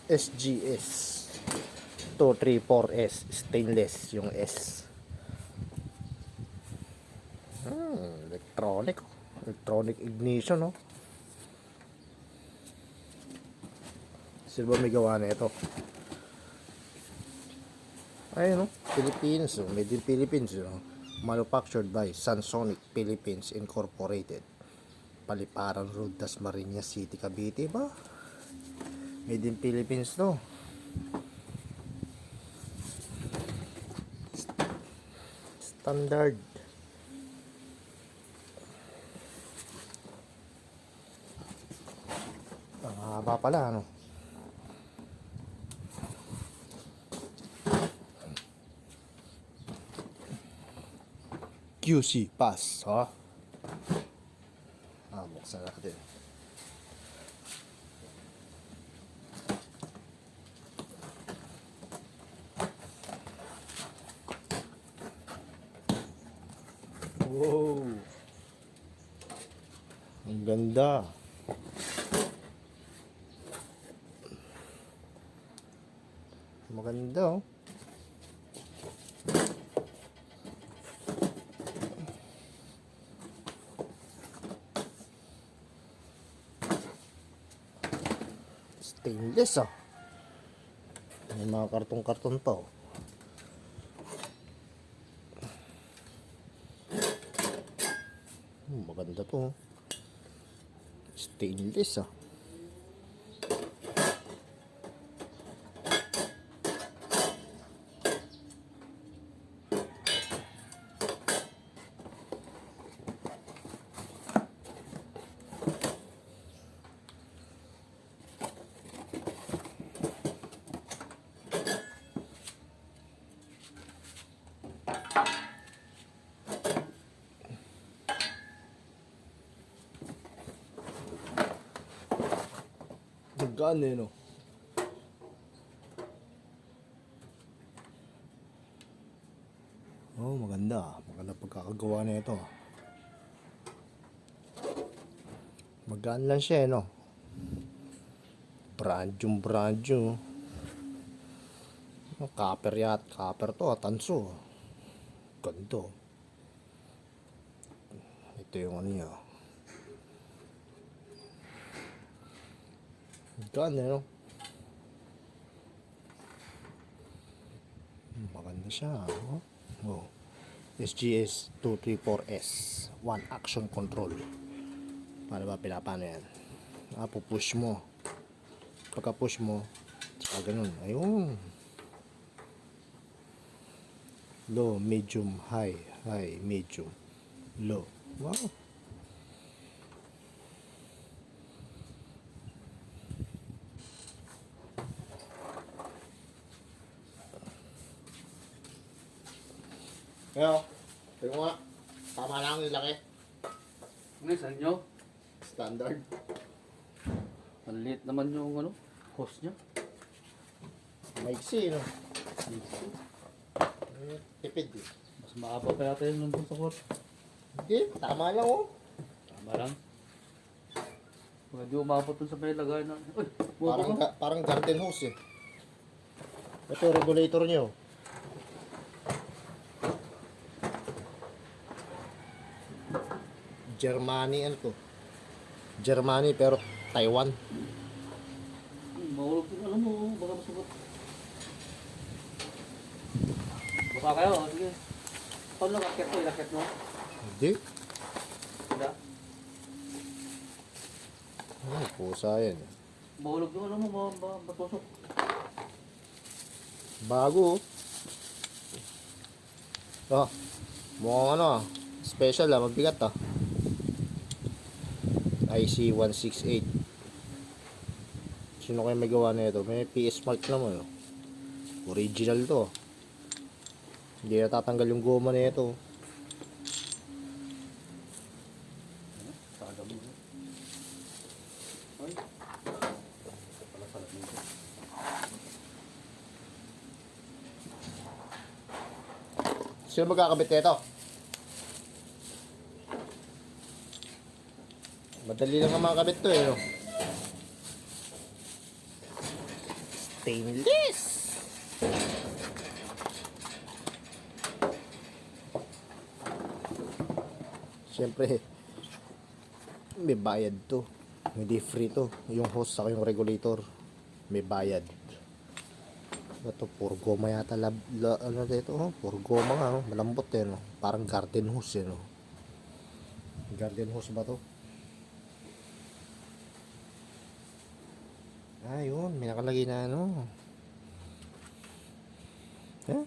SGS 234S stainless yung S. Electronic ignition, no? Sino ba may gawa na ito? Ayun, no? Philippines, no? Made in Philippines, no? Manufactured by Sansonic Philippines Incorporated, Paliparan Road, Dasmariñas City, Cavite ba? Made in Philippines, no? Standard. Ang haba pala, ano? QC pass, ha? Buksan natin. Wow! Ang ganda. Maganda, oh. Stainless, ah. May mga karton-karton pa, oh. Maganda to, oh. Stainless, ah. Gaan, eh, no? Oh, maganda. Maganda pagkakagawa na ito. Magaan lang siya, eh, no? Brand yung copper copper to, tanso. Ganito. Ito yung ano niya. Gaan, eh, no? Maganda siya, oh. Oh. SGS 234S 1 action control. Paano ba pinapano yan? Pupush mo. Pagka push mo, saka ganun. Ayun. Low, medium, high, medium, low. Wow. Ayo, tingnan nga. Tama lang yung laki. Ano sa inyo? Standard. Ang liit naman yung ano, hose niya. Maiksi, no? Tipid, eh. Mas maaba pa yata yung nandun sa court. Hindi, tama lang, oh. Tama lang. Kung hindi umabot dun sa may lagay na... Uy! Parang garden hose, eh. Ito, regulator nyo. Germany, ano to? Germany, pero Taiwan. Mahulog din, alam mo, baka masugot. Baka kayo, sige. Paano lang akit mo, ilakit mo? Hindi. Hindi. Ay, pusa yan. Mahulog din, alam mo, matusok. Bago, oh. Ah, mukhang ano, special, ah, mabigat, ah. IC168. Sino kayo may gawa na ito? May PS Mark naman, oh. Original to. Hindi natatanggal yung goma na ito. Sada mo. Ay. Pala salat nito. Sino magkakabit nito? Madali lang ang mga kabit to, eh, no? stainless. Siyempre, may bayad to. Hindi free to. Yung hose saka yung regulator, may bayad. Ito, puro goma yata. Ano dito? Oh, puro goma nga. Oh. Malambot eh. No? Parang garden hose eh. No? Garden hose ba to? Ah, yun. May nakalagay na ano. Eh?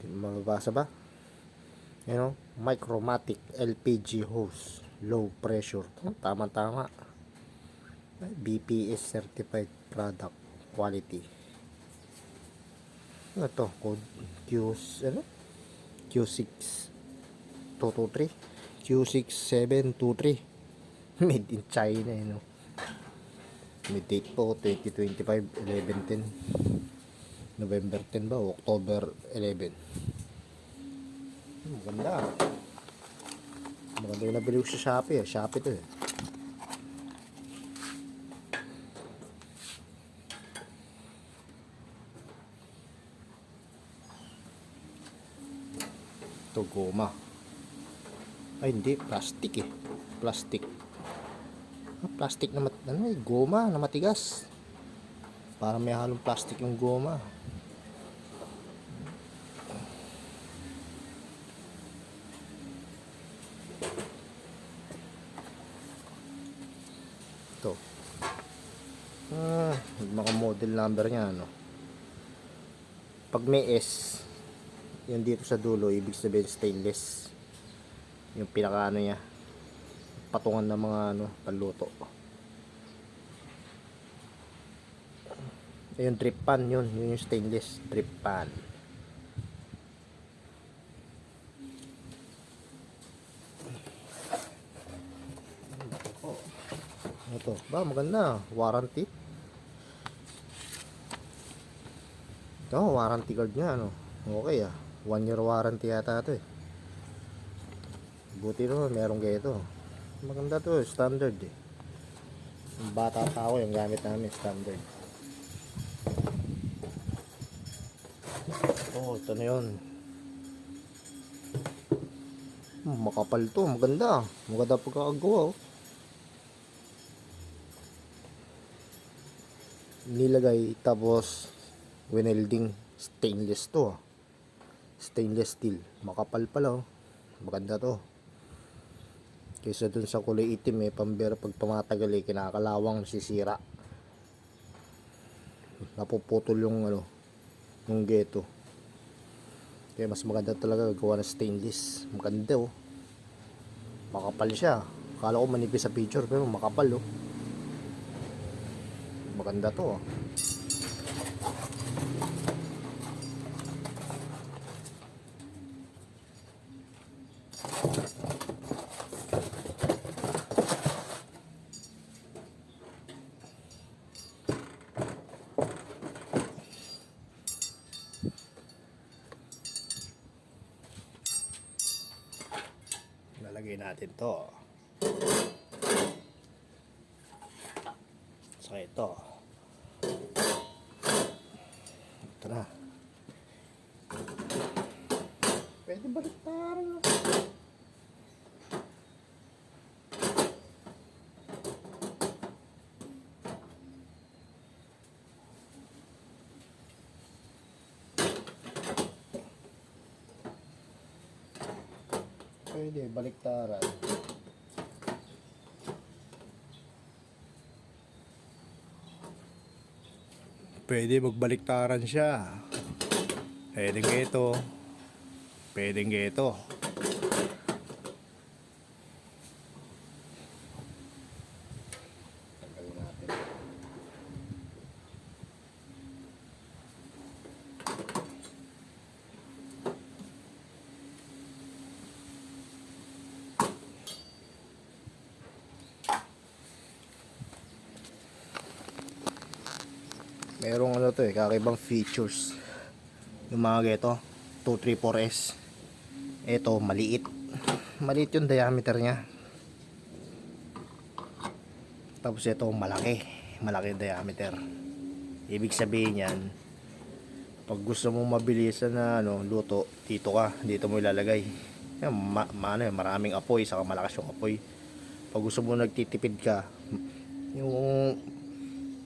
Hindi mababasa ba? You know, Micromatic LPG hose, low pressure. Tama-tama. BPS certified product quality. Ano to? Code ano? Q6223. Q6723. Made in China, you know. May date po 2025 11/10. November 10 ba? October 11. Maganda. Maganda yung nabili ko sa Shopee. Shopee to eh. Ito goma. Ay hindi, plastic eh. Plastic. Plastic na goma na matigas. Parang may halong plastic yung goma. Ito. Mga model number niya ano. Pag may S, yung dito sa dulo, ibig sabihin stainless. Yung pinaka ano niya, patungan ng mga ano, panluto. Yung drip pan yun yung stainless drip pan. Ito, ba maganda, warranty. Ito, warranty card niya ano. Okay 1 year warranty yata ito eh. Buti naman meron kayo ito. Maganda to, standard eh. Yung bata pa ako yung gamit namin standard. Oh, ito na yun. Makapal to, maganda. Maganda pagkakagawa oh. Nilagay tapos winelding stainless to. Stainless steel. Makapal pala oh. Maganda to. Kaysa dun sa kulay itim eh, pambera pag pamatagal eh, kinakalawang nasisira. Napuputol yung ano, yung geto. Kaya mas maganda talaga gawa ng stainless. Maganda oh. Makapal siya. Akala ko manipis sa picture pero makapal oh. Maganda to oh. Lalagay natin to. So ito. Ito na. Pwede baliktaran. Pwede baliktaran. Pwede magbaliktaran siya. Pwedeng ito. Pwedeng ito. Tanggalin natin. Merong ano to eh, kakaibang features. Yung mga geto 234S. Ito maliit. Maliit yung diameter niya. Tapos ito malaki. Malaki yung diameter. Ibig sabihin yan, pag gusto mong mabilisan na luto, dito mo ilalagay. Yan, maraming apoy, saka malakas yung apoy. Pag gusto mo nagtitipid ka, yung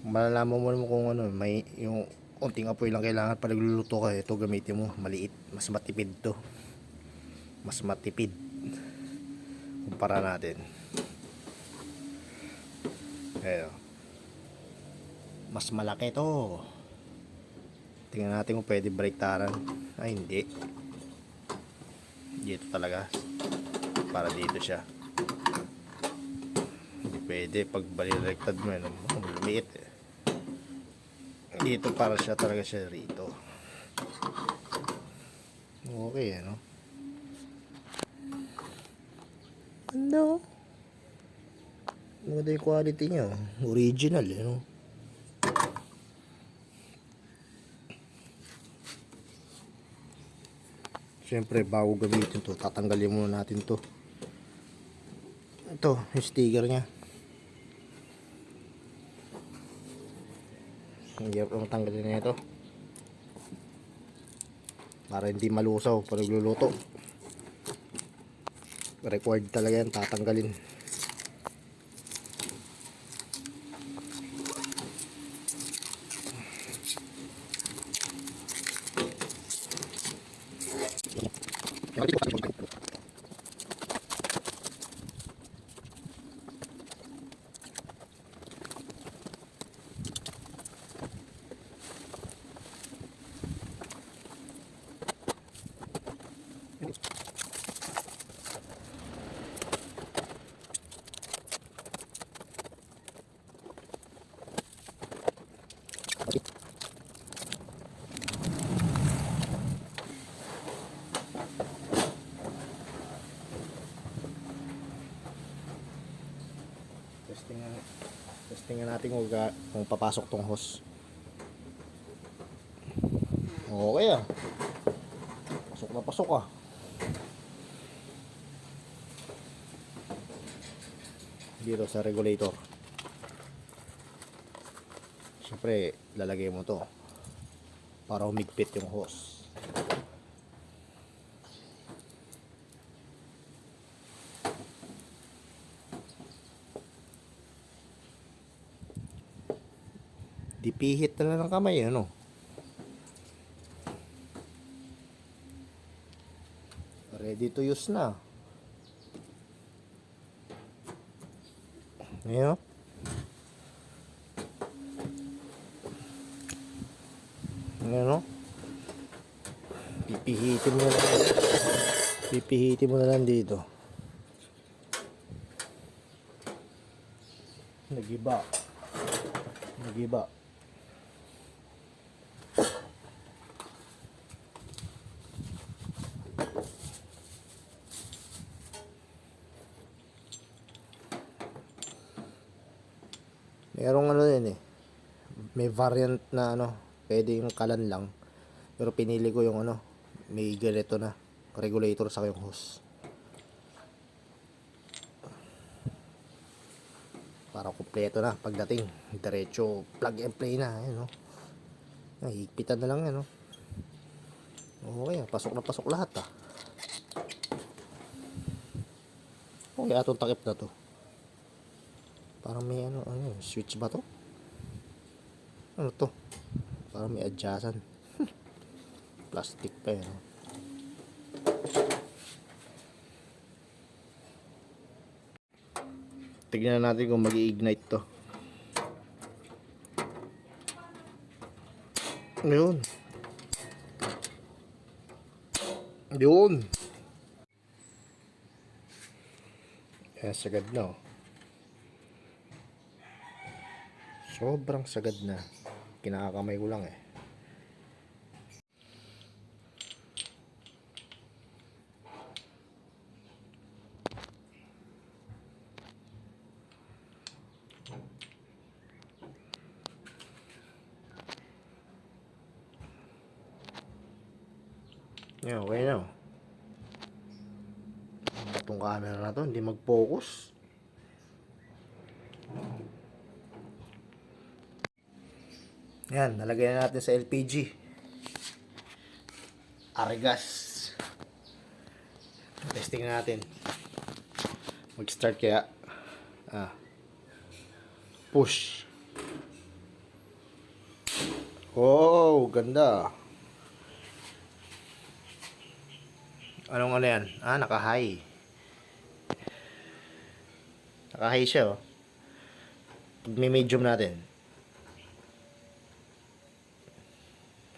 malalaman mo naman kung may yung unting apoy lang kailangan pag nagluluto ka. Ito gamitin mo, maliit, mas matipid to. Mas matipid. Kumpara natin. Ayan. Mas malaki to. Tingnan natin kung pwede baliktaran. Ay, hindi. Dito talaga. Para dito siya. Hindi pwede. Pag baliktad mo yun, lumiit eh. Dito para siya talaga siya rito. Okay, ano? Ano? Maganda yung quality niya. Original, ano? Siyempre, bago gamitin to, tatanggalin muna natin to. Ito, yung sticker niya. Ang hirap na matanggalin na ito. Para hindi malusaw pag nagluluto. Required talaga yan, tatanggalin. Testingan natin kung papasok tong hose. Okay ah. Pasok na pasok ah. Dito sa regulator. Siyempre, lalagay mo to para humigpit yung hose. Dipihit na lang ng kamay, ano? Ready to use na. Ayan. Ayan, no? Pipihitin mo na lang. Pipihitin mo na lang dito. Nagiba. Nagiba. Merong din eh. May variant na pwede yung kalan lang. Pero pinili ko yung may ganito na regulator sa yung hose. Para kumpleto na pagdating. Diretso plug and play na, ayun higpitan na lang yan, Okay, pasok na pasok lahat ah. Okay, atong takip na to. Parang may switch ba to? Ano to? Parang may adjustan. Plastic pa yan. Tignan natin kung mag-i-ignite to. Yun. Yun. Kaya sagad na Sobrang sagad na. Kinakakamay ko lang eh. Yeah, okay na. Itong camera na to, hindi mag-focus. Yan, nalagay na natin sa LPG. Argas. Testing natin. Mag-start kaya. Push. Oh, ganda. Anong ano yan? Naka-high. Naka-high siya, oh. Pag may medium natin.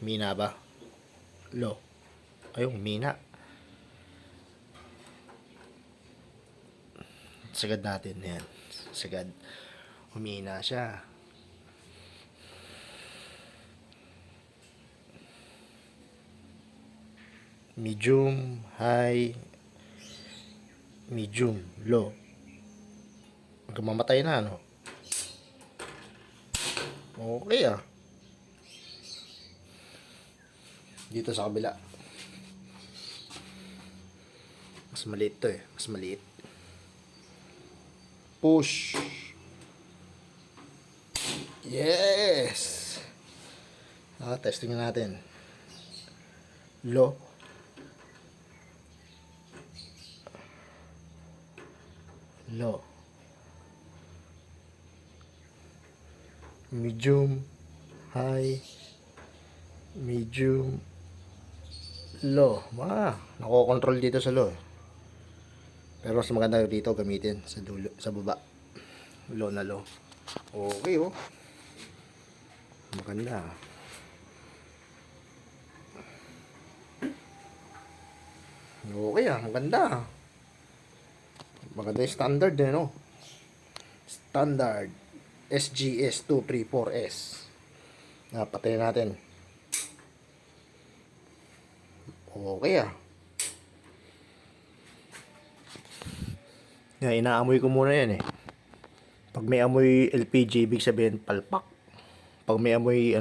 Mina ba? Low. Ayun, mina. Sagad natin. Yan. Sagad. Humina siya. Medium, high, medium, low. Hanggang mamatay na, no? Okay, Dito sa kabila. Mas maliit to, Mas maliit. Push. Yes! Testing natin. Low. Low. Medium. High. Medium. Low. Nako-control dito sa low. Pero mas maganda dito gamitin sa dulo, sa baba. Low na low. Okay, Maganda. Okay, maganda. Maganda yung standard no? Standard SGS 234S. Patay natin. Okay, inaamoy ko muna yan, Pag may amoy LPG, ibig sabihin palpak. Pag may amoy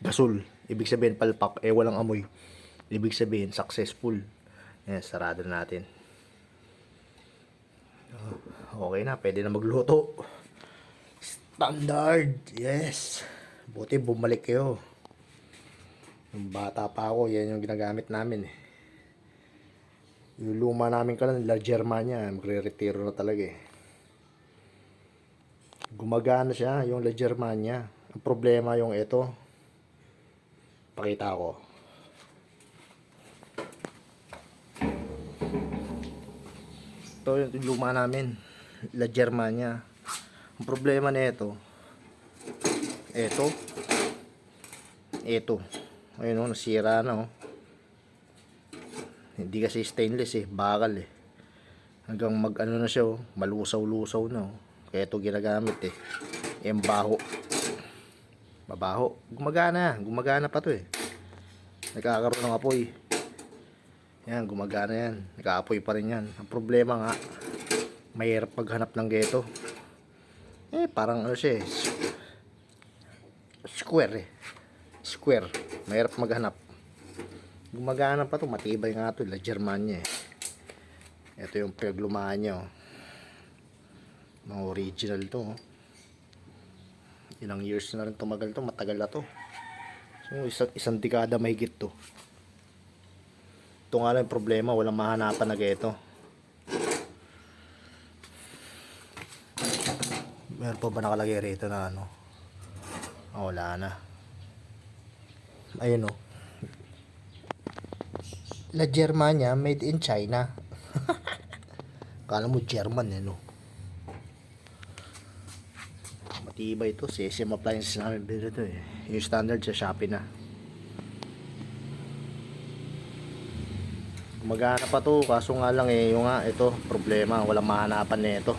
gasol, ibig sabihin palpak. Walang amoy, ibig sabihin successful. Yan, sarado natin. Okay na, pwede na magluto. Standard. Yes. Buti bumalik kayo. Yung bata pa ako, yan yung ginagamit namin, Yung luma namin La Germania, magre-retiro na talaga, Gumagana siya, yung La Germania. Ang problema yung ito. Pakita ko. Ito yung luma namin, La Germania. Ang problema na ito, ayun, nasira na, Hindi kasi stainless, bakal, hanggang na siya, malusaw-lusaw na, kaya ito ginagamit, yung baho, mabaho, gumagana pa to, nagkakaroon ng apoy. Yan, gumagana yan, nag-aapoy pa rin yan. Ang problema nga, mahirap maghanap ng geto, parang siya, square, mahirap maghanap. Gumagana pa to, matibay nga to, La Germania, ito yung pinaglumaan niya, mga original to, ilang years na rin tumagal to, matagal na to. So isang dekada mahigit to. Ito nga lang yung problema, walang mahanapan na geto. Meron pa ba nakalagay rito na wala na. Ayun, La Germania, made in China. Kala mo German, matibay ito. CCM appliances namin bilhin ito, Yung standard sa Shopee na. Gumagana pa to, kaso nga lang ito problema, walang mahanapan na ito.